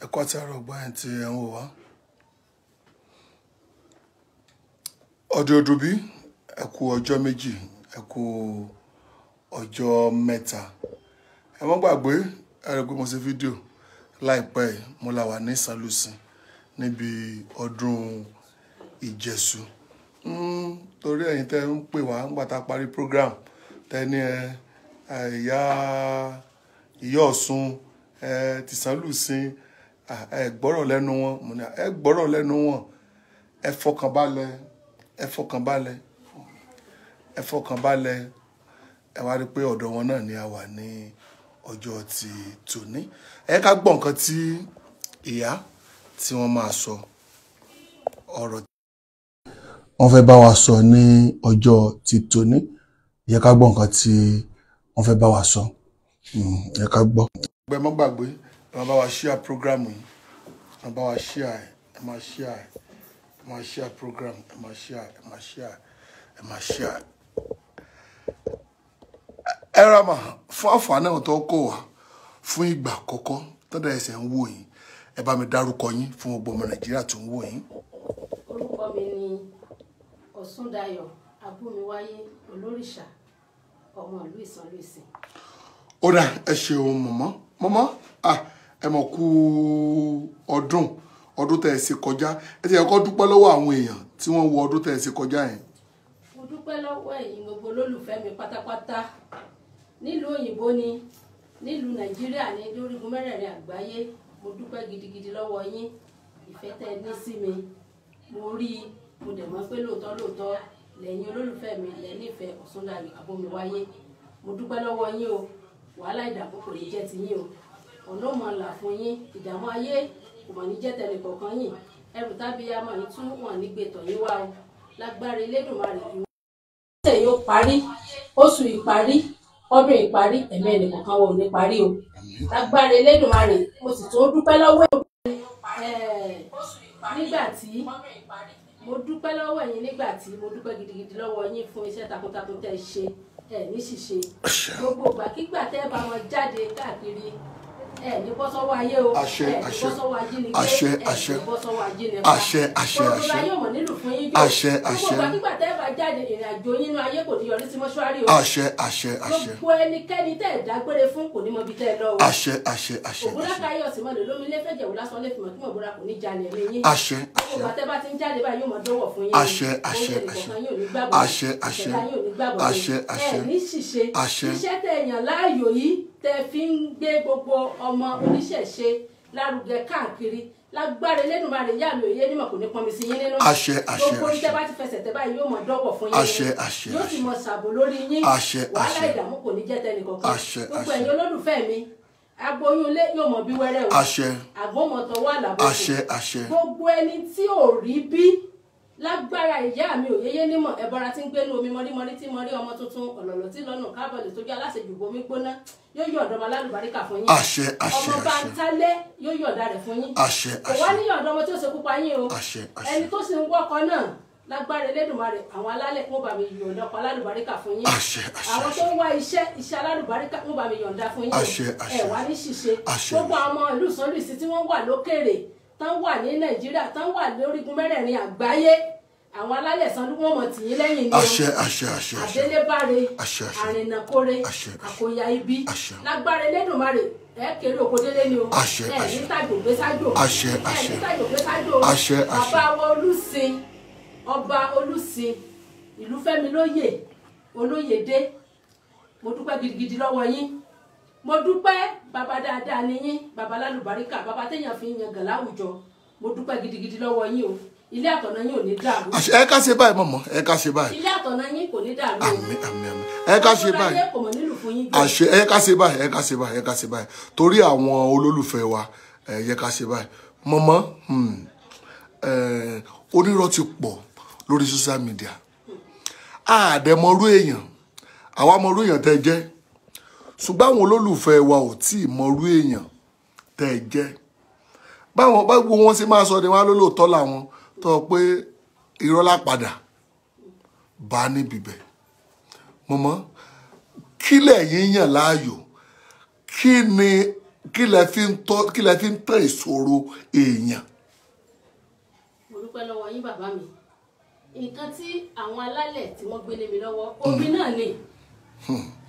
ẹ̀kọ́ tí a rọ̀gbọ́n ẹ̀ tí ẹ̀ ń wò wá. ọdún bí ẹ kú ọjọ́ méjì ẹ kú ọjọ́ mẹ́ta. Ẹ má gbàgbé ẹ rẹ̀ pé mo ṣe fídíò láìpẹ́ yìí mo la wà ní Ìsànlùsì níbi ọdún Ìjẹ̀ṣu. Torí ẹ̀yin tẹ́ ń pè wá nígbà tá a parí program tẹ́ ní ìyá Ọ̀ṣun ti Ìsànlùsì ẹ gbọ́rọ̀ lẹ́nu wọn. Mo ní ẹ gbọ́rọ̀ lẹ́nu wọn, ẹ fọkànbalẹ̀ ẹ wá rí pé ọ̀dọ̀ wọn náà ni a wà ní ọjọ́ ti tòní. Ẹ ká gbọ́ nǹkan tí ìyá tí wọ́n máa sọ, ọ̀rọ̀ wọ́n fẹ́ bá wa sọ ní ọjọ́ ti tòní. Ẹ ká gbọ́ nǹkan tí wọ́n fẹ́ bá wa sọ. Ẹ ká gbọ́. Ẹ má gbàgbé ẹ máa bá wa share program yìí, ẹ máa bá wa share ẹ máa share program, ẹ máa share. Ẹ ra mà fún àǹfààní àwọn tó kọ̀ wá fún ìgbà àkọ́kọ́ tọ́dọ̀ ẹsẹ̀ ń wò yín, ẹ bá mi dárúkọ yín fún gbogbo ọmọ Nàìjíríà tó ń wò yín. Orúkọ mi ni Ọ̀ṣúndayọ̀ Abúmiwáyé Olórìṣà, ọmọ ìlú Ìsànlùsì. Ó dà, ẹ ṣeun mọ̀mọ́ ẹ mọ̀ kú ọdún tẹ́ ẹ ṣe kọjá. Ẹ ti yẹ kó dúpẹ́ lọ́wọ́ àwọn èèyàn tí wọ́n wo ọdún tẹ́ ẹ ṣe kọjá yẹn. Mo dúpẹ́ lọ́wọ́ ẹ̀yin gbogbo olólùfẹ́ mi pátápátá, nílùú òyìnbó ni, nílùú Nàìjíríà ní lórígun mẹ́rẹ̀ẹ̀rin àgbáyé. Mo dúpẹ́ gidigidi lọ́wọ́ yín, ìfẹ́ tẹ́ ẹ ní sí mi mo rí i, mo dẹ̀ mọ̀ pé lóòótọ́ lẹ́yìn olólùfẹ́ mi lẹ nífẹ̀ẹ́ Ọ̀ṣúndayọ̀ Abúmiwáyé. Mo dúpẹ́ lọ́wọ́ yín o, wàhálà ìdààmú kò ní jẹ́ ti yín o, ọ̀nà ò mọ̀ là fún yín, ìdààmú ayé kò mọ̀ ní jẹ́ tẹnì kọ̀ọ̀kan yín, ẹrù tábíyá mọ̀ ní tún wọ̀n ní gbé tọ̀ yín wá o, lágbára Elédùmarè. Ọ̀sẹ̀ yóò parí, oṣù ìparí, ọdún ìparí, ẹ̀mí ẹnì kọ̀ọ̀kan wọ̀ ní parí o, lágbára Elédùmarè. Mo sì tún dúpẹ́ lọ́wọ́ mo dúpẹ́ lọ́wọ́ ẹ̀yin nígbà tí mo dúpẹ́ gidigidi lọ́wọ́ yín fún iṣẹ́ takuntakun tẹ́ ẹ ṣe ní ṣíṣe. Gbogbo ìgbàkígbà tẹ́ ẹ bá wọn jáde káàkiri ní bọ́ sọ́wọ́ ayé o, ní bọ́ sọ́wọ́ ajínigbé, ní bọ́ sọ́wọ́ ajínigbé. Gbogbo ayé ò mọ̀ nílùú fún yín jò. Gbogbo ìgbàkígbà tẹ́ ẹ bá jáde ìrìn àjò yín nínú ayé kò ní yọrí sí mọ́ṣúárì o. Gbogbo ẹnikẹ́ni tẹ́ ẹ dágbére fún kò ní mọ ibi tẹ́ ẹ lọ o. Ògúnláka ayé ọ̀sìn mọ́lẹ̀ lómi ilé fẹ́jẹ̀ wò lásán lè fi mọ̀ kí mọ̀ bóra kò ní jalè ẹ̀mí yín. Gbogbo ìgbà tẹ́ bá ti ń jáde báyìí yóò mọ̀ dọ́wọ̀ fún yín. Oúnjẹ nìkan yóò ní gbàgbọ́, ìṣẹ̀dá yóò ní gbàgbọ́, ní ṣìṣe. Iṣẹ́ tẹ́ yàn láàyò yìí tẹ́ fi ń gbé gbogbo ọmọ oníṣẹ̀ṣe lárugẹ káàkiri, lágbára Elédùmarè yá mi òye nímọ̀ kò ní pọnmi sí yín nínú. Gbogbo iṣẹ́ bá ti fẹsẹ̀ tẹ́ báyìí yóò mọ̀ dọ́wọ̀ fún yín, yóò sì mọ̀ ṣàbò lórí yín, wàhálà ìdààmú kò ní jẹ́ tẹnìkọ̀ọ̀kan. Gbogbo ẹ̀yin olólùfẹ́ mi, agboyún ilé yóò mọ̀ bí wẹ́rẹ́ o, àgbọ̀mọ̀tọ̀ wà lábòkù. Gbogbo ẹni tí ò rí bí, lágbára ìyá mi ò yéyé nímọ̀ ẹ̀bọra tí ń gbénú omi mọ́rímọ́rí tí mọ́rí ọmọ tuntun ọ̀lọ̀lọ̀ tí lọ́nà kábọ̀lì tó jẹ́ aláṣejù bomi gbóná yóò yọ̀ọ̀dọ̀ ọmọ alálùbáríkà fún yín. Ọmọ bá ń tálẹ́ yóò yọ̀ọ̀dà rẹ̀ fún yín. Kò wá ní yọ̀ọ̀dọ̀ ọmọ tí ó ṣe kú pa yín o. Ẹni tó sì ń wọ́kọ náà, lágbára Elédùmarè àwọn alálẹ̀ wọ́n bá mi yọ̀ọ̀dọ̀ ọkọ alálùbáríkà fún yín. Àwọn tó ń wá iṣẹ́ alálùbáríkà wọ́n bá mi yọ̀ọ̀dà fún yín. Ẹ wá ní ṣìṣe. Gbogbo àwọn ìlú Ìsànlùsì tí wọ́n wà lókèrè, tán wà ní Nàìjíríà, tán wà lórígun mẹ́rẹ̀ẹ̀rin àgbáyé, àwọn alálẹ̀ Ìsànlù wọn mọ̀ tì yín lẹ́yìn ní o. Àdélébáre, àrìnàkóre, àkóyá ibi, lágbára Elédùmarè ẹ kéré oko délé ni o. Ní tàjò gbé sájò, ní tàjò gbé sájò. Bàbá wa Olúsin, ọba Olúsin, ìlú Fẹ́mi lóyè, Olóyèdé, mo dúpẹ́ gidigidi lọ́wọ́ yín. Mo dúpẹ́ bàbá dáadáa ni yín, bàbá lálùbáríkà, bàbá téèyàn fi ń yangàn láwùjọ. Mo dúpẹ́ gidigidi lọ́wọ́ yín o. Ilé àtọ̀nà yín ò ní dàrú. Ẹ ká ṣe báyìí mọ̀mọ́, ẹ ká ṣe báyìí. Ilé àtọ̀nà yín kò ní dàrú. Àmín. Ẹ ká ṣe báyìí. Ẹ ká ṣe báyìí. Torí àwọn olólùfẹ́ wa, yẹ ká ṣe báyìí. Mọ̀mọ́, onírọ́ ti pọ̀ lórí social media. Àdẹ̀mọ̀rú èèyàn, àwa mọ̀rú èèyàn tẹ́ jẹ́. Ṣùgbọ́n àwọn olólùfẹ́ wa ò tí ì mọ̀rú èèyàn tẹ́ jẹ́. Báwo wọn ṣe máa sọ ni wọ́n á lólóòótọ́ làwọn tó pé irọ́ lápadà bá níbi bẹ̀. Mọ̀mọ́, kí lẹ̀yin yàn láàyò? Kí ni kí lẹ fi ń tán ìṣòro èèyàn. Mo dúpẹ́ lọ́wọ́ yín bàbá mi. Nǹkan tí àwọn alálẹ̀ tí wọ́n gbélé mi lọ́wọ́ omi náà ni.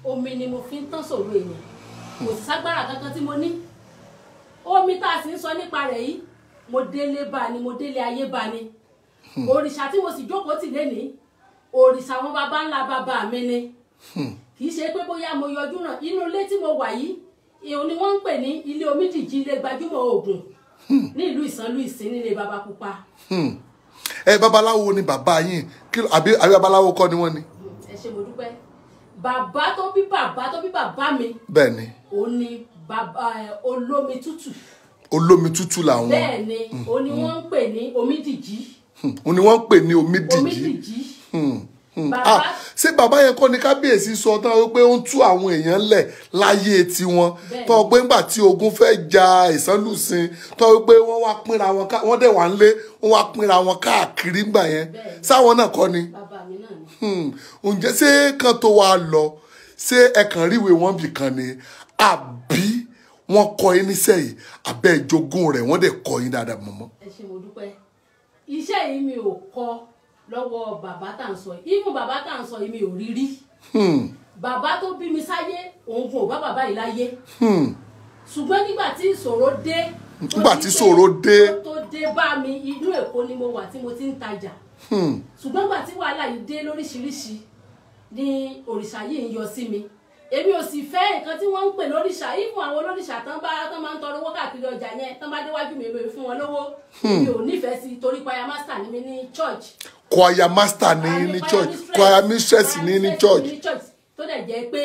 Omi ni mo fi ń tán ìṣòro èèyàn. Kò ságbára kankan tí mo ní. Omi tá a sì ń sọ nípa rẹ̀ yìí mo délé bá ni mo délé ayé bá ni. Òrìṣà tí mo sì jókòó tì lénìí òrìṣà àwọn baba ńlá bàbá mi ni. Kì í ṣe pé bóyá mo yọjú náà inú ilé tí mo wà yìí ìhun ni wọ́n ń pè ní ilé Omídìjí ilé gbajúmọ̀ Ògùn ní ìlú Ìsànlú Ìsìn nílé baba pupa. Babaláwo ni bàbá yín àbí babaláwo kọ́ ni wọ́n ni. Ẹ ṣé mo dúpẹ́. Bàbá tó bí bàbá mi. Bẹ́ẹ̀ ni. Òun ni bàbá olómi tútù. Olómi tútù làwọn. Bẹ́ẹ̀ ni òun ni wọ́n ń pè ní Omídìjí. Òun ni wọ́n ń pè ní Omídìjí. Ṣé bàbá yẹn kọ́ ni kábíyèsí sọ tán wípé ó ń tú àwọn èèyàn lẹ̀ láyé tiwọn tó pé ńgbà tí ogun fẹ́ ja Ìsànlú Ìsìn tó wípé wọ́n wá pínra wọn wọ́n dẹ̀ wá ń lé wọ́n wá pínra wọn káàkiri ńgbà yẹn sáwọn náà kọ́ ni. Bàbá mi náà ni. Ǹjẹ́ ṣé kan tó wá lọ ṣé ẹ̀kan ríwe wọn bì kan ni àbí wọ́n kọ́ yín níṣẹ́ yìí àbẹ́ ìjogún rẹ̀ wọ́n dẹ̀ kọ́ yín dáadáa mọ́mọ́. Ẹ ṣé mo dúpẹ́. Iṣẹ́ yìí mi ò kọ́ lọ́wọ́ bàbá tá à ń sọ yìí ibùn bàbá tá à ń sọ yìí mi ò rí rí. Bàbá tó bí mi sáyé òun kò bá bàbá yìí láyé. Ṣùgbọ́n nígbà tí ìṣòro dé. Tó dé bá mi inú Èkó ni mo wà tí mo ti ń tajà. Ṣùgbọ́n nígbà tí wàhálà yìí dé lóríṣiríṣi ni òrìṣà yìí ń yọ sí mi. Èmi ò sì fẹ́ nǹkan tí wọ́n ń pè lóríṣà ìfún àwọn olóríṣà tán máa ń tọrọ owó káàkiri ọjà yẹn tán bá déwájú mi èmi fún wọn lówó. Èmi ò nífẹ̀ẹ́ sí torí choir master ni mi ní church. Choir master ní church choir mistress ní church. Tó dẹ̀ jẹ́ pé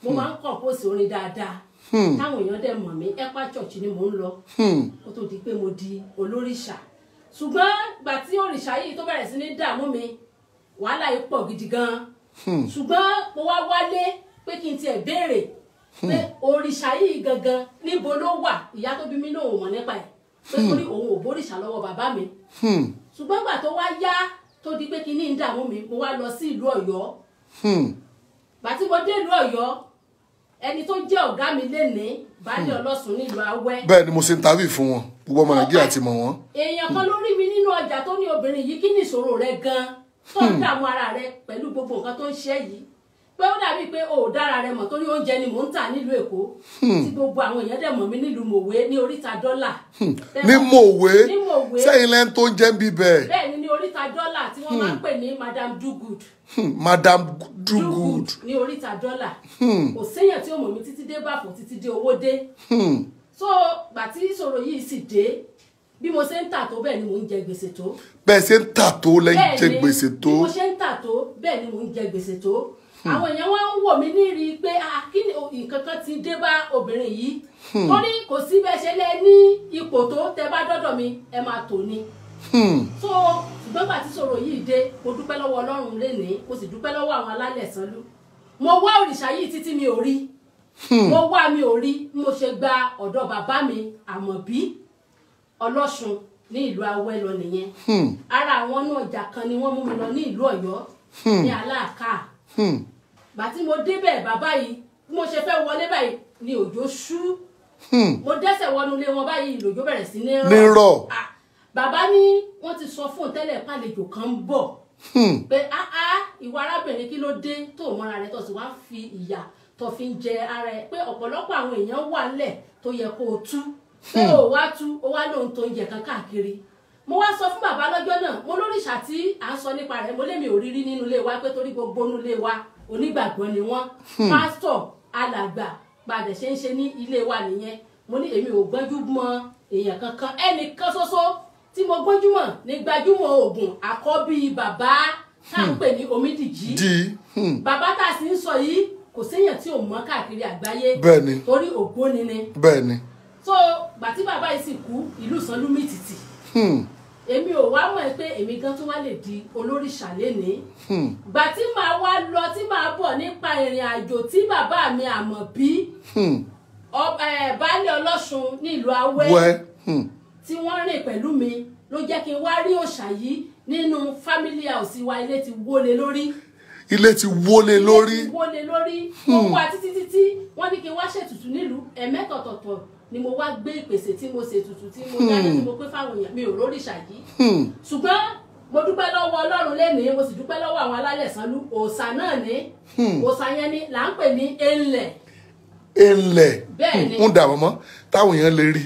mo máa ń compose orin dáadáa. Táwọn èèyàn dẹ̀ mọ̀ mí ECWA church ni mò ń lọ. Kó tó di pé mo di olóríṣà. Ṣùgbọ́n ìgbà tí òrìṣà yìí tó bẹ̀rẹ̀ sí ní dààmú mi wàhálà yìí pọ̀ gidi gan. Ṣùgbọ́n mo wá wálé pé kí n tiẹ̀ béèrè pé òrìṣà yìí gangan níbo ló wà ìyá tó bí mi náà ò mọ̀ nípa ẹ̀ pé torí òun ò bóríṣà lọ́wọ́ bàbá mi. Ṣùgbọ́n ìgbà tó wá yá tó di pé kíní ń dààmú mi mo wá lọ sí ìlú Ọ̀yọ́. Bàtí mo dé ìlú Ọ̀yọ́ ẹni tó jẹ́ ọ̀gá mi lénìí Baálé Ọlọ́sùn nílùú Awẹ́. Bẹ́ẹ̀ ni mo ṣe ń tàbí fún wọn gbogbo ọmọ Nàìjíríà ti mọ̀ wọ́n. Èèyàn kan ló rí mi nínú ọjà tó ní obìnrin yìí kí ni ìṣòro rẹ gan tó ń dààmú ara rẹ pẹ̀lú gbogbo nǹkan tó ń ṣe yìí pé ó dàbí pé o ò dára rẹ mọ̀ torí oúnjẹ ni mò ń tà nílùú Èkó tí gbogbo àwọn èèyàn dẹ̀ mọ̀ mí nílùú Mòwe ní Oríta Dọ́là. Ní Mòwe sẹ́yìn lẹ́nu tó ń jẹ́ ń bí bẹ́ẹ̀. Bẹ́ẹ̀ ni ní Oríta Dọ́là tí wọ́n máa ń pè ní Madam Do Good. Madam Do Good ní Oríta Dọ́là. Kò séèyàn tí ó mọ̀ mí títí dé Bàfò títí dé Owódé. So gbà tí ìṣòro yìí sì dé bí mo ṣe ń tà tó bẹ́ẹ̀ ni mò ń jẹ gbèsè tó. Bẹ́ẹ̀ ṣe ń tà tó lẹ́yìn jẹ gbèsè tó. Bí mo ṣe ń tà tó bẹ́ẹ̀ ni mò ń jẹ gbèsè tó. Àwọn èèyàn wá ń wò mí nírí pé kí ni nǹkan kan ti dé bá obìnrin yìí. Ó ní kò sí bẹ́ẹ̀ ṣe lé ní ipò tó tẹ bá dọ́dọ̀ mi ẹ máa tò ní. So ṣùgbọ́n gbà tí ìṣòro yìí dé mo dúpẹ́ lọ́wọ́ Ọlọ́run lénìí mo sì dúpẹ́ lọ́wọ́ àwọn alálẹ̀ Ìsànlú. Mo wá òrìṣà yìí títí mi ò rí. Mo wá mi ò rí mo ṣe gba ọ̀dọ̀ bàbá mi Àmọ̀bí Ọlọ́ṣun ní ìlú Awẹ́ lọ nìyẹn. Ara àwọn náà ọjà kan ni wọ́n mú mi lọ ní ìlú Ọ̀yọ́ ní Aláàká. Bàtí mo débẹ̀ bàbá yìí mo ṣe fẹ́ wọlé báyìí ni òjò ṣú. Mo dẹ́sẹ̀ wọnú ilé wọn báyìí lòjò bẹ̀rẹ̀ sí ní rọ̀. Bàbá ní wọ́n ti sọ fún tẹ́lẹ̀ pàlejò kan ń bọ̀ pé ìwà arábìnrin kí ló dé tó mọ́ra rẹ̀ tó sì wá fi ìyà tó fi ń jẹ ara ẹ̀ pé ọ̀pọ̀lọpọ̀ àwọn èèyàn wà nílẹ̀ tó yẹ kó o tú pé o wá tú o wá lóhun tó ń jẹ kan káàkiri. Mo wá sọ fún bàbá lọ́jọ́ náà mo lóríṣà tí à ń sọ nípa rẹ̀ mo lémi ò rírí nínú ilé wa pé torí gbogbo inú ilé wa onígbàgbọ́ ni wọ́n pásítọ̀ alàgbà padà ṣe ń ṣe ní ilé wa nìyẹn. Mo ní èmi ò gbọ́njú mọ́ èèyàn kankan ẹnìkan ṣoṣo tí mo gbọ́njú mọ̀ ní gbajúmọ̀ Ògùn àkọ́bí bàbá tá à ń pè ní Omídìjí. Bàbá tá a sì ń sọ yìí kò séèyàn tí ò mọ̀ káàkiri àgbáyé torí ògbóni ni. Bẹ́ẹ̀ni. So gbà tí bàbá yìí sì kú ìlú Ìsànlú mì tìtì. Èmi ò wá mọ̀ pé èmi gan tó wá lè di olóríṣà lénìí. Gbà tí màá wá lọ tí màá bọ̀ nípa ìrìn àjò tí bàbá mi Àmọ̀bí Baálé Ọlọ́ṣun ní ìlú Awẹ́ tí wọ́n rìn pẹ̀lú mi ló jẹ́ kí n wá rí òòṣà yìí nínú family house wa ilé ti wólé lórí. Ilé ti wólé lórí. Ilé ti wólé lórí. Mo wá títí wọ́n ní kí n wá ṣètùtù nílùú ẹ̀mẹ́tọ̀tọ̀tọ̀ ni mo wá gbé ìpèsè tí mo ṣe tutù tí mo dáná tí mo pé fáwọn èèyàn mi ò lórìṣà yìí ṣùgbọ́n mo dúpẹ́ lọ́wọ́ Ọlọ́run lénìí mo sì dúpẹ́ lọ́wọ́ àwọn alálẹ̀ Sanlú òòṣà náà ní òòṣà yẹn ni là ń pè ní Ẹnlẹ̀. Ẹnlẹ̀ ń dà mọ́mọ́ táwọn èèyàn lè rí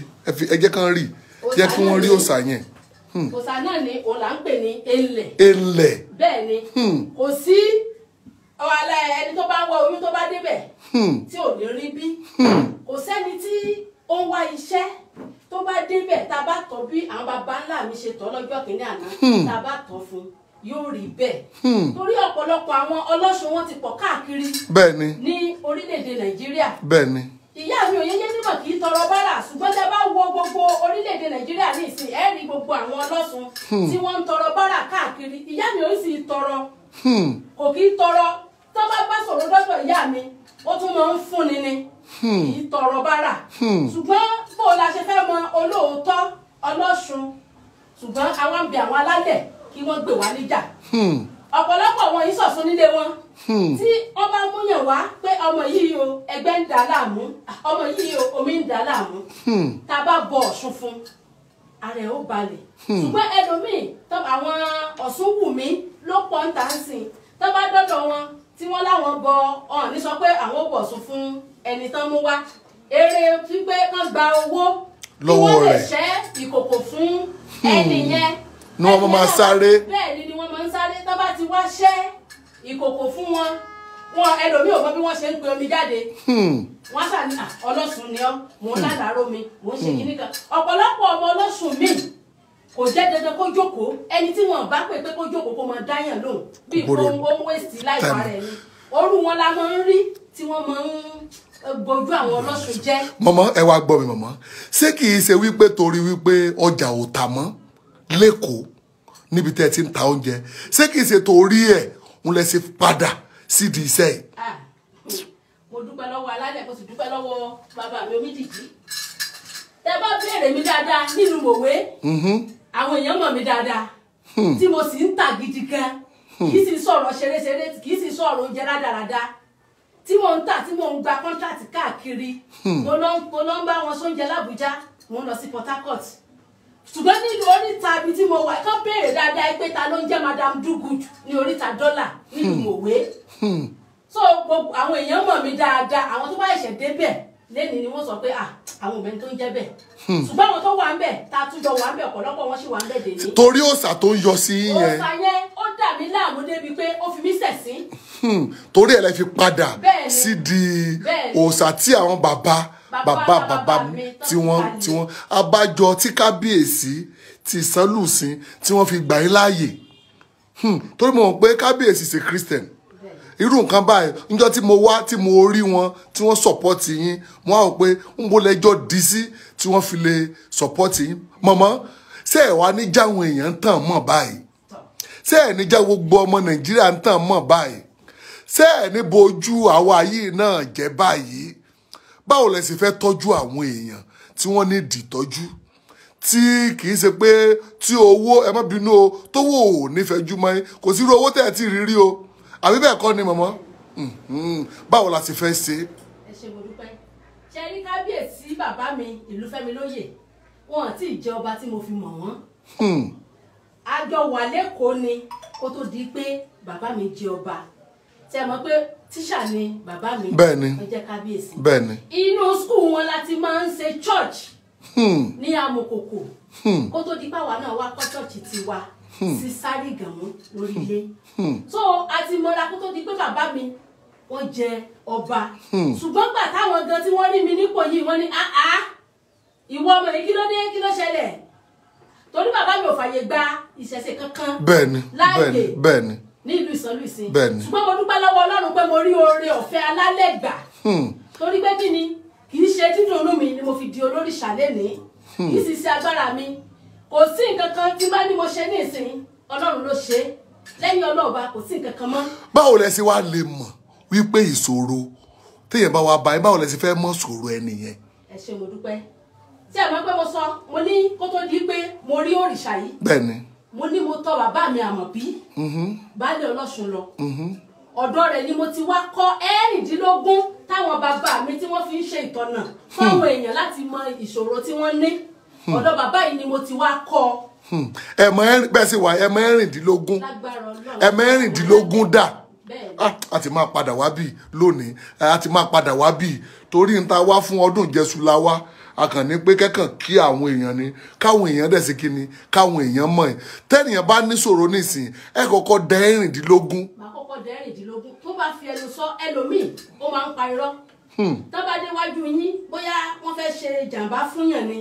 ẹ jẹ́ kán rí jẹ́ kí wọ́n rí òòṣà yẹn. òòṣà náà ni òun là ń pè ní Ẹnlẹ̀. Ẹnlẹ̀. bẹ́ẹ̀ ni kò sí ẹni tó bá ń wá oyún tó bá débẹ̀ tí ò ní rí bí kò sẹ́ni tí ó ń wá iṣẹ́ tó bá débẹ̀ tá a bá tọ́ bí àwọn baba ńlá mi ṣe tọ́ lọ́jọ́ kìíní àná tá a bá tọ́ fún yóò rí bẹ́ẹ̀ torí ọ̀pọ̀lọpọ̀ àwọn ọlọ́ṣun wọn ti pọ̀ káàkiri bẹ́ẹ̀ni ní orílẹ̀-èdè Nàìjíríà bẹ́ẹ̀ni ìyá mi ò yẹyẹ nímọ̀ kì í tọrọ bárà ṣùgbọ́n tẹ́ bá wo gbogbo orílẹ̀-èdè Nàìjíríà ní ìsìn ẹ rí gbogbo àwọn ọlọ́ṣun tí wọ́n ń tọrọ bárà káàkiri ìyá mi ò sì tọrọ kò kì í tọrọ tó bá sọ̀rọ̀ lọ́dọ̀ ìyá mi ó tún máa ń fúnni ni kì í tọrọ bárà ṣùgbọ́n bó la ṣe fẹ́ mọ olóòótọ́ ọlọ́ṣun ṣùgbọ́n àwọn ń bẹ àwọn alálẹ̀ kí wọ́n gbé wá níjà ọ̀pọ̀lọpọ̀ wọn yìí sọ̀sún nílé wọn tí wọ́n bá múyàn wá pé ọmọ yìí o ẹgbẹ́ ń dà láàmú ọmọ yìí o omi ń dà láàmú tá a bá bọ Ọ̀ṣun fún ara ẹ̀ ó balẹ̀ ṣùgbọ́n ẹlòmíì àwọn Ọ̀ṣunwùmí ló pọ̀ ń tà ń sìn tó bá dọ́dọ̀ wọn tí wọ́n láwọn bọ ọ̀hún ní sọ pé àwọn bọ̀ Ọ̀ṣun fún ẹni tán mú wá eré wípé kán gba owó kí wọ́n lè ṣẹ́ ìkòkò fún ẹni yẹn ni wọ́n máa sáré. bẹ́ẹ̀ ni wọ́n máa ń sáré tó bá ti wá ṣẹ́ ìkòkò fún wọn ẹlòmíì ò mọ bí wọ́n ṣe ń pe omi jáde wọ́n sà ní ọlọ́sùn ni ọ́ mò ń lálàárọ̀ mi mò ń ṣe kíní kan ọ̀pọ̀lọpọ̀ ọmọ ọlọ́sùn mi kò jẹ́ dandan kó jókòó ẹni tí wọ́n bá pè pé kó jókòó kó máa dáyàn lóhùn bí ohun wéṣì láìpẹ́ rẹ̀ ni orú wọn la máa ń rí tí wọ́n máa ń gbojú àwọn ọlọ́sùn jẹ́. mọ̀mọ́ ẹ wá gbọ́ mi mọ̀mọ́ ṣé kì í ṣe wípé torí wípé ọjà ò tà mọ́ lẹ́kọ̀ọ́ níbi tẹ́ ẹ ti ń ta oúnjẹ ṣé kì í ṣe torí ẹ̀ ń lẹ ṣe padà sídìí iṣẹ́ yìí. mo dúpẹ́ lọ́wọ́ alálẹ̀ mo sì dúpẹ́ lọ́wọ́ bàbá mi Omídìjí tẹ́ bá béèrè mi dáadáa nínú mòwe àwọn èèyàn mọ̀ mi dáadáa tí mo sì ń tà gidi gan kì í sì sọ̀rọ̀ ṣeréṣeré kì í sì sọ̀rọ̀ oúnjẹ rádaràda tí mo ń tà tí mo ń gba kọ́ńtàtì káàkiri mo lọ ń bá wọn sóúnjẹ l'Àbújá mo ń lọ sí Port Harcourt ṣùgbọ́n nínú oríta ibi tí mo wà kán béèrè dáadáa pé ta ló ń jẹ́ Madam Do Good ní oríta dọ́là nínú mòwe so gbogbo àwọn èèyàn mọ̀ mí dáadáa àwọn tó bá ẹ̀ṣẹ̀ débẹ̀ lẹ́ni ni wọ́n sọ pé àwọn òbẹ́ni tó ń jẹ́ bẹ̀ ṣùgbọ́n àwọn tó wà ń bẹ̀ tá a tún jọ wà ń bẹ̀ ọ̀pọ̀lọpọ̀ wọn sì wà ń bẹ̀ dè ní. torí òòṣà tó ń yọ sí yẹn òòṣà yẹn ó dà mí láàmú débi pé ó fi mí ṣẹ̀sín. torí ẹ̀ lẹ fi padà sí di òòṣà tí àwọn bàbá tí wọ́n abájọ tí kábíyèsí ti Ìsánlùsìn tí wọ́n fi gbà yín láàyè torí mo mọ̀ pé kábíyèsí ṣe Christian irú nǹkan báyìí níjọ́ tí mo wá tí mo rí wọn tí wọ́n sọ̀pọ́tì yín mo á wò pé ń bó lẹ́jọ́ di sí tí wọ́n fi lè sọ̀pọ́tì yín mọ̀mọ́ ṣé ẹ̀ wá ní jáwọn èèyàn ń tàn mọ́ báyìí ṣé ẹ̀ ní já gbogbo ọmọ Nàìjíríà ń tàn mọ́ báyìí ṣé ẹ̀ ní bojú àwa yìí náà jẹ́ báyìí báwo lẹ sì fẹ́ tọ́jú àwọn èèyàn tí wọ́n ní ìdìtọ́jú tí kì í ṣe pé tí owó ẹ má bínú o tówó ò nífẹ̀ẹ́ jú mọ́ kò sí irú owó tẹ̀ ẹ́ tí rírí o àbí bẹ́ẹ̀ kọ́ ni mọ̀mọ́ báwo la sì fẹ́ ṣe. ẹ ṣé mo dúpẹ́ ṣe rí kábíyèsí bàbá mi Ìlúfẹ́mi lóyè wọn àti ìjẹ ọba tí mo fi mọ̀ wọ́n àjọ wà lẹ́kọ̀ọ́ ni kó tó di pé bàbá mi jẹ ọba tí a mọ̀ pé tíṣà ni bàbá mi ó jẹ́ kábíyèsí inú skul wọn láti máa ń ṣe church ní Amọ̀kòkò kó tó di pàwọn náà wá kọ́ church tiwa sí Sárígàmú lórílẹ̀ so àti mọ́ra kó tó di pé bàbá mi wọ́n jẹ ọba ṣùgbọ́n gbà táwọn gan tí wọ́n rí mi nípò yìí wọ́n ní ìwọ ọmọ yìí kí ló dé kí ló ṣẹlẹ̀ torí bàbá mi ò fàyè gba ìṣẹ̀ṣe kankan bẹ́ẹ̀ni ní ìlú Ìsánlùsìn ṣùgbọ́n mo dúpẹ́ lọ́wọ́ Ọlọ́run pé mo rí oore ọ̀fẹ́ alálẹ̀ gbà torí pé kí ni kì í ṣe dídùnnú mi ni mo fi di olórìṣà lénìí kì í sì ṣe agbára mi kò sí nǹkan kan tí bá ní mo ṣe ní ìsìn Ọlọ́run ló ṣe lẹ́yìn ọlọ́ọ̀ba kò sí nǹkan kan mọ́. báwo lẹ ṣe wá lè mọ̀ wípé ìṣòro téèyàn bá wá báyìí báwo lẹ ṣe fẹ́ mọ̀ ṣòro ẹni yẹn. ẹ ṣé mo dúpẹ́ tí ẹ mọ̀ pé mo sọ mo ní kó tó di pé mo rí òrìṣà yìí bẹ́ẹ̀ni mo ní mo tọ̀ bàbá mi Àmọ̀bí baálé Ọlọ́ṣun lọ ọ̀dọ̀ rẹ̀ ni mo ti wá kọ́ 16 táwọn bàbá mi tí wọ́n fi ń ṣe ìtọ́nà fáwọn èèyàn láti mọ ìṣòro tí wọ́n ní ọ̀dọ̀ bàbá yìí ni mo ti wá kọ́. bẹ́ẹ̀ sì wà ẹ̀mọ 16 ẹ̀mọ 16 dà a ti máa padà wá bí lónìí a ti máa padà wá bí torí n ta wá fún ọdún Jésù la wá a kàn ní pé kẹ́kàn kí àwọn èèyàn ni káwọn èèyàn dẹ̀ sí kíni káwọn èèyàn mọ̀ ẹ́ tẹ́nìyàn bá níṣòro nísìn ẹ kọ́kọ́ dẹ 16. màá kọ́kọ́ dẹ 16 tó bá fi ẹnu sọ ẹlòmíì ó máa ń pa irọ́ tó bá déwájú yín bóyá wọ́n fẹ́ ṣe jàǹbá fún yàn ni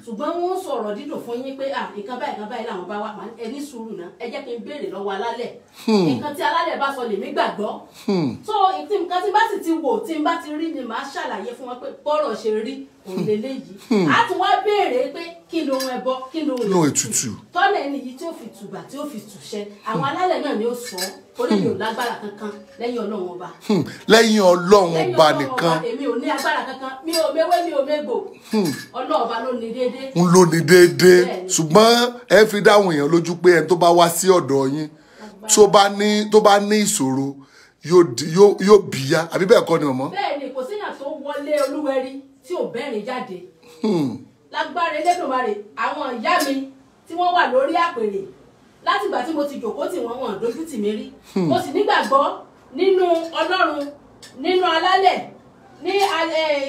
ṣùgbọ́n wọ́n sọ̀rọ̀ dídùn fún yín pé nǹkan báyìí làwọn bá wà ẹ ní sùúrù náà ẹ jẹ́ kí n béèrè lọ́wọ́ alálẹ̀ nǹkan tí alálẹ̀ bá sọ lèmi gbàgbọ́ so nǹkan tí bá sì ti wò tí n bá ti rí ni màá ṣàlàyé fún wọn pé bọ́rọ̀ ṣe rí òun lélẹ́yìí á tún wá béèrè pé kí ló ń ẹbọ kí ló ń ètùtù tọ́lá ẹni yìí tí ó fi tùbà tí ó fi tùṣẹ àwọn alálẹ̀ náà ni ó sọ orí mi ò lágbára kankan lẹ́yìn Ọlọ́run ọba. lẹ́yìn Ọlọ́run ọba nìkan. èmi ò ní agbára kankan mi ò mewé mi ò mégbò Ọlọ́run ọba ló ní déédéé. ń lò ní déédéé ṣùgbọ́n ẹ fi dáhùn èèyàn lójú pé ẹni tó bá wá sí ọ̀dọ̀ yín tó bá ní ìṣòro yóò bíyá àbí bẹ́ẹ̀ kọ́ ni ọmọ. bẹ́ẹ̀ni kò síyàn tó wọlé Olúwẹ̀rí tí ò bẹ́ẹ̀rin jáde lágbára Elédùmarè àwọn ìyá mi tí wọ́n wà lórí àpèrè látìgbà tí mo ti jòkó tì wọ́n dojú tì mí rí mo sì nígbàgbọ́ nínú Ọlọ́run nínú alálẹ̀ ní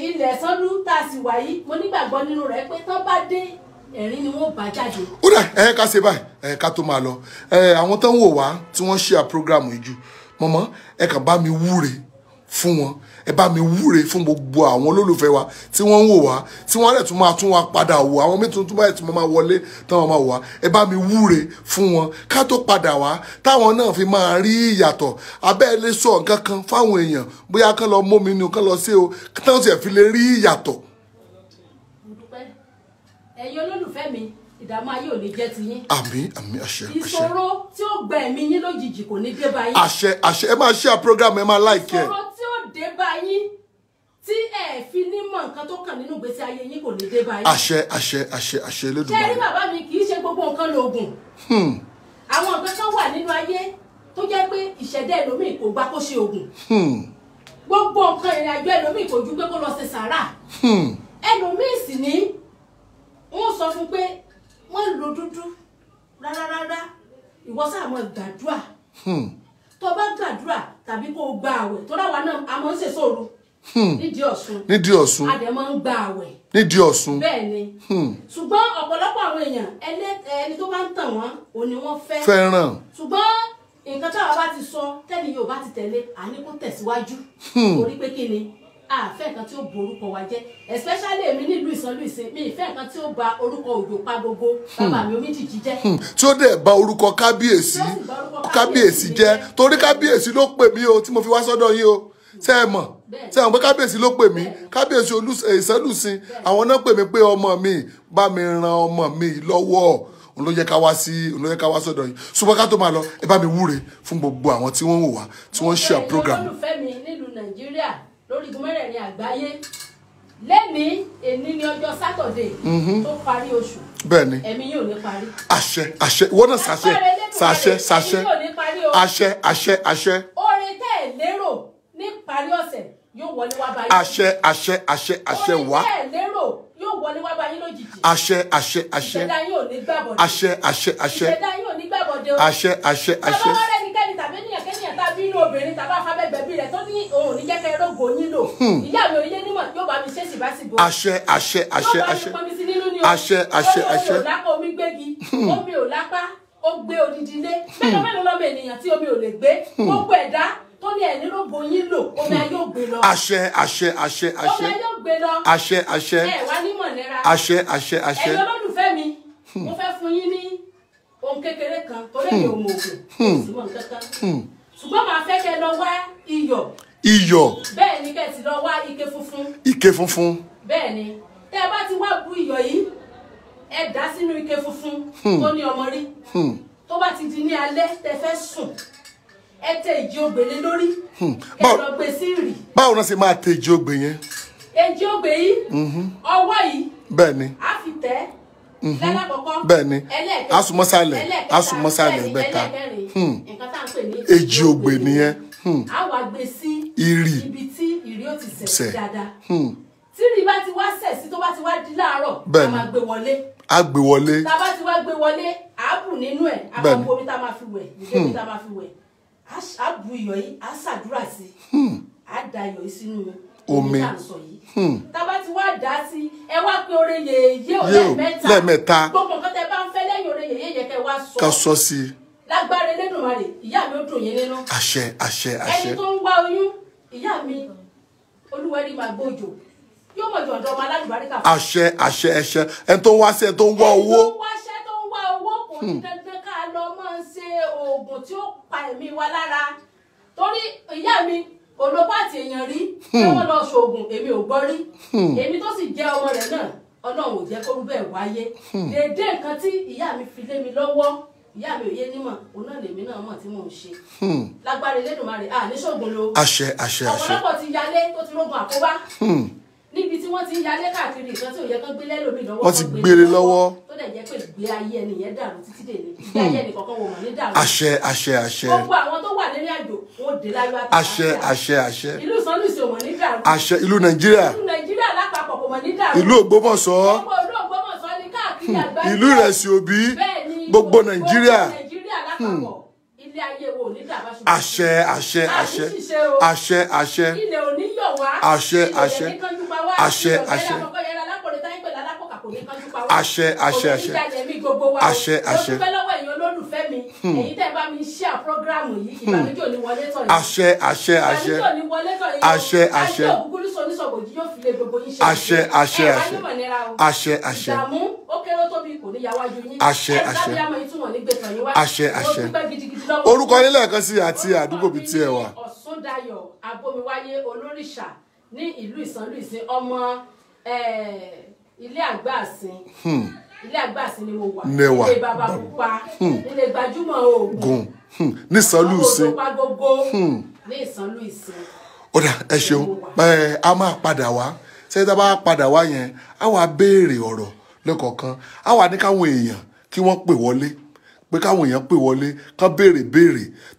ilẹ̀ Sànlú tá a sì wà yìí mo nígbàgbọ́ nínú rẹ̀ pé tán bá dé ẹ̀rín ni wọ́n bá jáde. ó dà ká ṣe báyìí ká tó máa lọ àwọn tó ń wò wá tí wọ́n ṣe program yìí jù mọ̀mọ́ ẹ kàn bá mi wúre fún wọn ẹ bá mi wúre fún gbogbo àwọn olólùfẹ́ wa tí wọ́n ń wò wá tí wọ́n rẹ̀ tún máa tún wá padà wò àwọn mí tuntun báyìí tí wọ́n máa wọlé táwọn máa wò wá ẹ bá mi wúre fún wọn ká tó padà wá táwọn náà fi máa rí ìyàtọ̀ abẹ́ ẹ lè sọ nǹkan kan fáwọn èèyàn bóyá kán lọ mómi ni kán lọ sí o táwọn sì fi lè rí ìyàtọ̀. mo dúpẹ́ ẹ̀yin olólùfẹ́ mi ìdààmú ayé ò ní jẹ́ ti yín. àmín àṣẹ. ìṣòro tí ó gba ẹ̀mí yín lójijì kò ní dé bá yín. àṣẹ ẹ máa share program ẹ máa like ẹ. ìṣòro tí ó dé bá yín tí ẹ fi ní mọ̀ nǹkan tó kàn nínú ìgbésí ayé yín kò ní dé bá yín. àṣẹ Elédùmarè. ṣé rí bàbá mi kì í ṣe gbogbo nǹkan lóògùn. àwọn nǹkan kan wà nínú ayé tó jẹ́ pé ìṣẹ̀dá ẹlòmíì kò gbà kó ṣe ògùn. gbogbo nǹkan ìrìn àjò ẹlòmíì kò ju pé kó lọ ṣe sàárà. ẹlòmíì sì ní wọ́n sọ fún pé wọ́n lo dúdú rárá ìwọ sáà mọ gbàdúrà tó bá gbàdúrà tàbí kó gba àwẹ̀ tó dáwà náà a máa ń ṣe sóòru nídìí Ọ̀ṣun a dẹ̀ máa ń gba àwẹ̀ nídìí Ọ̀ṣun bẹ́ẹ̀ ni ṣùgbọ́n ọ̀pọ̀lọpọ̀ àwọn èèyàn ẹni tó bá ń tàn wọ́n òní wọ́n fẹ́ràn ṣùgbọ́n nǹkan táwa bá ti sọ tẹ́lẹ̀ yóò bá ti tẹ̀lé àní kó tẹ̀síwájú torí pé kí ni àfẹ́ nǹkan tí ó bo orúkọ wa jẹ́ especially èmi nílùú Ìsànlú Ìsìn mi ìfẹ́ nǹkan tí ó ba orúkọ Òjó pa gbogbo bàbá mi Omídìjí jẹ́. tí ó dẹ̀ ba orúkọ kábíyèsí jẹ́ torí kábíyèsí ló pè mí o tí mo fi wá sọ́dọ̀ yín o ṣé ẹ mọ̀ pé kábíyèsí ló pè mí kábíyèsí Ìsànlú Ìsìn àwọn náà pè mí pé ọmọ mi bá mi ran ọmọ mi lọ́wọ́ òun ló yẹ ká wá sọ́dọ̀ yìí ṣùgbọ́n ká tó máa lọ ẹ bá mi wúre fún gbogbo àwọn tí wọ́n ń wò wá tí wọ́n ń ṣe program. olùfẹ́ mi nílùú Nàìjíríà lórí igun mẹ́rẹ̀ẹ̀rin àgbáyé lẹ́ni èní ní ọjọ́ sátọ̀dé tó parí oṣù bẹ́ẹ̀ni ẹ̀mí yóò ní parí. àṣẹ ìwọ náà àṣẹ. oore tẹ́ ẹ̀ lérò ní parí ọ̀sẹ̀ yóò wọlé wá báyìí. àṣẹ wá. oore tẹ́ ẹ̀ lérò yóò wọlé wá báyìí lójijì. àṣẹ. ìṣẹ̀dá yóò ní gbàbọ̀dé. àṣẹ. ìṣẹ̀dá yóò ní gbàbọ̀dé o. àṣẹ. bàbá wa rẹ̀ nìkẹ́ni tàbí níyànkẹ́niyàn tàbí inú obìnrin tàbí afábẹ́gbẹ̀bí rẹ̀ tó ní òun ní jẹ́kẹ́ rógò yín lò. ìyá mi ò yé nímọ̀ yóò bá mi ṣe sì bá sì bò. àṣẹ. yóò bá mi pọnmi sí nínú ni o. àṣẹ. omi ò lápá omi gbégi omi ò lápá ó gbé odidi lé mélòó lọ́mọ ènìyàn tí omi ò lè gbé gbogbo ẹ̀dá tó ní ẹ̀ nínú gbòyìn lò omi ayé ò gbé lọ. àṣẹ. omi ayé ò gbé lọ. àṣẹ. ẹ wá nímọ̀ nira. àṣẹ. ẹ̀yin olólùfẹ́ mi mo fẹ́ fún yín ní ohun kékeré kan torí èmi ò mọ̀ ògùn ṣùgbọ́n kankan ṣùgbọ́n màá fẹ́ kẹ́ lọ wá iyọ̀. bẹ́ẹ̀ ni kẹ́ ti lọ wá ike funfun. bẹ́ẹ̀ ni tẹ́ ẹ bá ti wá bu iyọ̀ yìí ẹ dà sínú ike funfun tó ní ọmọ rí tó bá ti di ní alẹ́ tẹ́ fẹ́ sùn ẹ tẹ èjì ògbèlé lórí ẹ lọ gbé sí ìrì. báwo náà ṣe máa tẹ èjì ògbè yẹn. èjì ògbè yìí ọwọ́ yìí bẹ́ẹ̀ ni a fi tẹ̀ lẹ́lẹ́kọ̀ọ́kọ́ bẹ́ẹ̀ ni asùmọ́sálẹ̀ bẹ́ta nǹkan tá à ń pè ní èjì ògbè nìyẹn á wá gbé sí ibi tí ìrì ó ti sẹ̀ dáadáa tí ìrì bá ti wá sẹ̀ sí tó bá ti wá di láàárọ̀ a máa gbé wọlé. A gbé wọlé. Tá a bá ti wá gbé wọlé á bù nínú ẹ̀ a máa bu omi tá a máa fi wẹ̀ omi tá a máa fi wẹ̀ á bu iyọ̀ yìí á ṣàdúrà sí á da iyọ̀ yìí sínú omi tá a sọ yìí. Tá a bá ti wá dá sí ẹ wá pé oore yèyé ò lẹ́ẹ̀mẹ́ta gbogbo nǹkan tẹ bá ń fẹ́ lẹ́yìn oore yèyé yẹ kẹ́ wá sọ. Ká sọ sí i. Lágbára Elédùmarè ìyá mi ó dùn yín nínú. Àṣẹ àṣẹ àṣẹ. Ẹni tó ń wá oyún ìyá mi Olúwẹ̀rí máa gbójò yóò mọ̀ jọ̀dọ̀ ọmọ alálùbáríkà. Àṣẹ àṣẹ àṣẹ ẹni tó ń wáṣẹ́ tó ń wá owó. Ẹni tó ń wáṣẹ́ tó ń wá owó kò ní dandan ká lọ máa ń ṣe oògùn tí ó pa ẹ̀mí wa lára torí ìyá mi olópàtì èèyàn rí kí wọ́n lọ ṣoògùn èmi ò gbọ́ rí èmi tó sì jẹ́ ọmọ rẹ̀ náà Ọlọ́run ò jẹ́ kó rú bẹ́ẹ̀ wáyé dédé nǹkan tí ìyá mi fi lé mi lọ́wọ́ ìyá mi ò yé nímọ̀ òun náà lèmi náà mọ̀ tí mò ń ṣe lágbára Elédùmarè ní ṣoògùn lo àṣẹ àṣẹ àṣẹ ọ̀pọ̀lọpọ̀ ti yálé tó ti rógun àkóbá níbi tí wọ́n ti ń yálé káàkiri nǹkan tí ò yẹ kán gbé lẹ́lòmí lọ́wọ́ wọ́n ti gbére lọ́wọ́ tó dẹ̀ jẹ́ pé ìgbé ayé ẹni yẹn dàrú títí dè ní ìgbé ayé ẹnì kọ̀ọ̀kan wò mọ̀ ní dàrú. Àṣẹ àṣẹ àṣẹ. Gbogbo àwọn tó wà nínú àjò wọn ò dé láyọ̀ àti àṣẹ àṣẹ àṣẹ. ìlú Ìsànlùsì ò mọ̀ ní dàrú. Àṣẹ ìlú Nàìjíríà. Ìlú Nàìjíríà lápapọ̀ kò mọ̀ ní dàrú. Ìlú Ògbómọ̀ṣọ́. Gbogbo ìlú Ògbómọ̀ṣọ́ ní káàkiri àgbáyé. Ìlú Ìrẹsì Òbí. Gbogbo Nàìjíríà. Nàìjíríà lápapọ̀ ilé ayé wo ní dàbá ṣùgbọ́n. Àṣẹ àṣẹ àṣẹ. Àṣẹ àṣẹ. Ilẹ̀ ò ní yọ̀ wá. Àṣẹ àṣẹ. Àṣẹ àṣẹ. Àṣẹ àṣẹ àṣẹ. Àṣẹ àṣẹ. Mo dúpẹ́ lọ́wọ́ ẹ̀yin olólùfẹ́ mi èyí tẹ́ bá mi share program yìí ìbànújẹ́ ò ní wọlé tọ̀ yìí. Àṣẹ àṣẹ àṣẹ. Ìbànújẹ́ ò ní wọlé tọ̀ yìí. Àṣẹ àṣẹ. Àṣẹ ògúngúlú soníṣọ̀gbòjì yóò fi lé gbogbo yín ṣe. Àṣẹ àṣẹ àṣẹ. Àṣẹ àṣẹ. Ìdààmú ó kéré tóbi kò ní yáwájú yín. Àṣẹ àṣẹ. Àṣẹ àṣẹ. Mo dúpẹ́ gidigidi lọ́wọ́. Orúkọ yín lẹ́ẹ̀kan sí àti àdúgbò bíi tí ẹ wà. Ọ̀ṣúndayọ̀ Abomiwáyé Olórìṣà ní ìlú Ìsànlùsì ọmọ ilé àgbàsìn ilé àgbàsìn ni mo wà ilé bàbá pupa ilé gbajúmọ̀ oògùn ní Ìsànlùsì ní Ìsànlùsì. Ó dà ẹ ṣeun a máa padà wá ṣé tá a bá padà wá yẹn a wá béèrè ọ̀rọ̀ lẹ́kọ̀ọ̀kan a wá ní káwọn èèyàn kí wọ́n pè wọlé pé káwọn èèyàn pè wọlé kán béèrè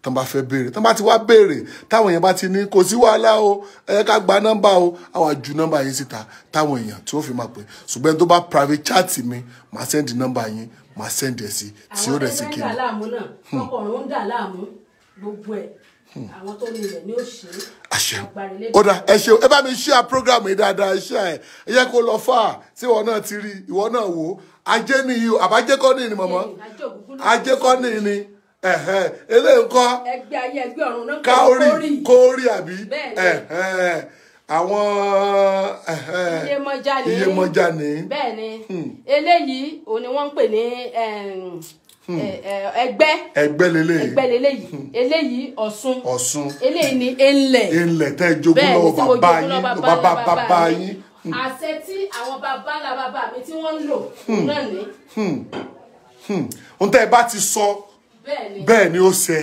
tán bá fẹ́ béèrè tán bá ti wá béèrè táwọn èèyàn bá ti ní kò sí wàhálà o ẹ ká gba nọ́mbà o àwa ju nọ́mbà yín síta táwọn èèyàn tí ó fi máa pè ṣùgbọ́n tó bá private chat mi màá send nọ́mbà yín màá send ẹ̀ sí tí ó rẹ̀ sí kí ni. àwọn ẹgbẹ́ ń dà láàmú náà ọkọ̀ọ̀rún ń dà láàmú gbogbo ẹ̀ àwọn tó nílẹ̀ ní òṣè ó dà ẹ ṣeun ẹ bá mi share program yìí dáadáa ẹ share ẹ yẹ kó lọ fà tí ìwọ náà ti rí ìwọ náà wò ó ajé nìyí o àbájẹkọ ní ni mọmọ ajẹkọ ní ni eléyìí ńkọ́ ẹgbẹ́ ayé ẹgbẹ́ ọ̀run náà kórì àbí àwọn iyemọja ní. bẹ́ẹ̀ ni eléyìí òun ni wọ́n ń pè ní ẹgbẹ́ lélẹ́yìí eléyìí Ọ̀ṣun eléyìí ni enlẹ̀ tẹ́ jogún lọ́wọ́ bàbá yín. Àṣẹ tí àwọn bàbá ńlá bàbá mi tí wọ́n ń lò náà ní. Ohun tẹ́ ẹ bá ti sọ bẹ́ẹ̀ ni ó ṣe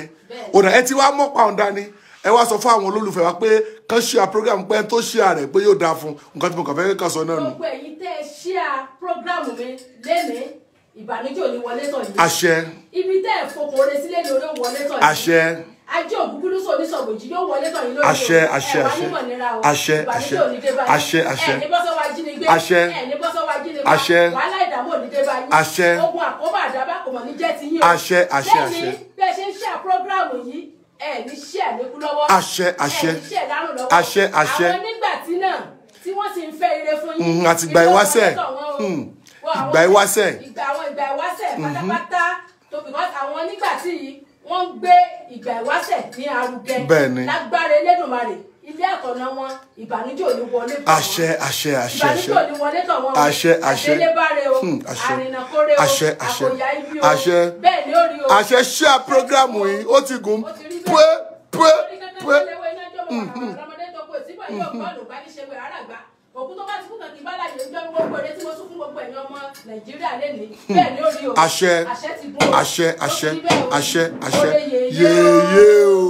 ọ̀nà ẹ ti wá mọ́ pàǹdà ni ẹ wá sọ fún àwọn olólùfẹ́ wa pé kán share program pé tó share rẹ̀ pé yóò dáa fún nǹkan tí mo kàn fẹ́ kàn sọ náà nù. Gbogbo ẹ̀yin tẹ́ ẹ share program mi lénìí ìbànújẹ́ ò ní wọlé tọ̀ yìí. Àṣẹ. Ibi tẹ́ ẹ fokore sílẹ̀ lórí wọlé tọ̀ yìí. Àṣẹ. Ajé ògúngúlú soníṣọ̀gbòjì yóò wọlé tọ̀ yín lórí àṣẹ àṣẹ àṣẹ àṣẹ àṣẹ àṣẹ àṣẹ ẹni bọ́sọ̀ wa jínigbé àṣẹ ẹni bọ́sọ̀ wa jínigbé àṣẹ wàhálà ìdààmú òdìdé bá yín àṣẹ ogun àkóbá àdábà kò mọ̀ ní jẹ́ ti yín o àṣẹ àṣẹ àṣẹ lẹ́yìn bí ẹ ṣe ń share prógráàmù yìí ẹ ní share níkú lọ́wọ́ àṣẹ àṣẹ ẹ ní share lárùn lọ́wọ́ àṣẹ àṣẹ àwọn nígbà tí náà tí wọ́n sì ń fẹ́ ire fún yín àti ìgbà ìwáṣẹ̀ ìgbà ìwáṣẹ̀ ìgbà ìwáṣẹ̀ pátápátá tó because àwọn nígbà tí wọ́n gbé ìgbà ìwáṣẹ̀ ní arugẹ lágbára Elédùmarè ilé àtọ̀nà wọn ìbànújẹ́ ò ní wọlé tọ̀ wọn àṣẹ àṣẹ àṣẹ ìbànújẹ́ ò ní wọlé tọ̀ wọn àṣẹ àṣẹ àṣẹlébáre o àrìnàkórè o àṣẹ àṣẹ àkòyà ibi o àṣẹ bẹ́ẹ̀ ni ó rí o àṣẹ share program yìí ó ti gùn pé òkú tó bá ti kú kan kì í bá láyé ń gbẹ́ gbogbo eré tí mo sún fún gbogbo ẹ̀yin ọmọ Nàìjíríà lẹ́nìí bẹ́ẹ̀ ni ó rí o àṣẹ àṣẹ ti gún o àṣẹ àṣẹ àṣẹ àṣẹ yeye yeye o.